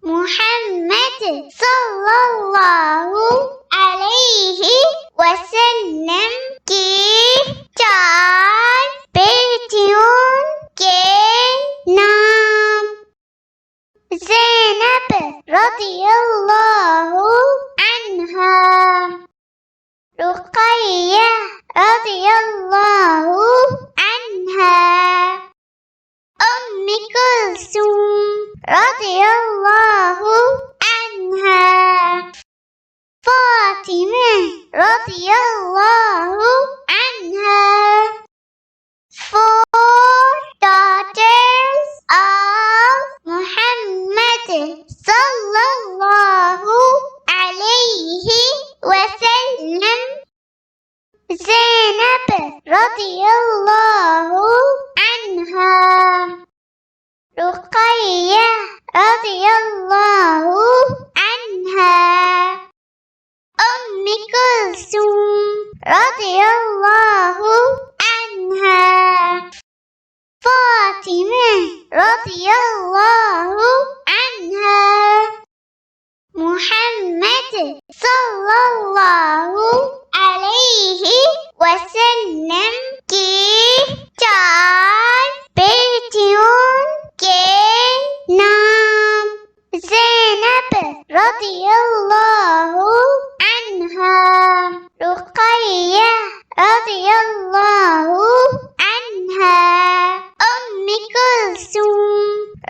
محمد صلی اللہ علیہ وسلم کی 4 بیٹیوں کے نام: زینب رضی اللہ عنہا، رقیہ رضی اللہ عنہا، ام کلثوم رضی اللہ عنہا، فاطمہ رضی اللہ عنہا. 4 daughters of Muhammad sallallahu alayhi wa sallam: Zainab radiyallahu anha, Ruqayya radiyallahu anha, Umm Kulthum radiyallahu anha, Fatima radiyallahu anha. Muhammad sallallahu alayhi wa sallam की 4 बेटियों के नाम: ज़ैनब रज़ियल्लाहु अन्हा, रुक़य्या रज़ियल्लाहु अन्हा, उम्म कुलसूम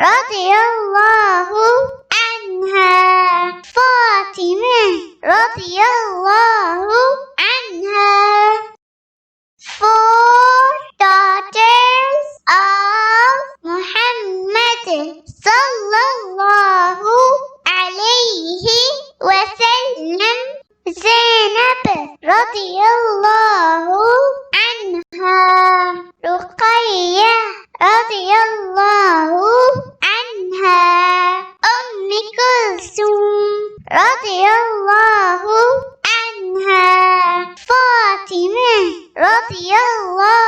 रज़ियल्लाहु अन्हा, फातिमा रज़ियल्लाहु अन्हा. 4 daughters of Muhammad sallallahu alayhi wa sallam: Zainab radiyallahu anha, Ruqayya radiyallahu anha, Umm Kulthum radiyallahu anha, Fatima radiyallahu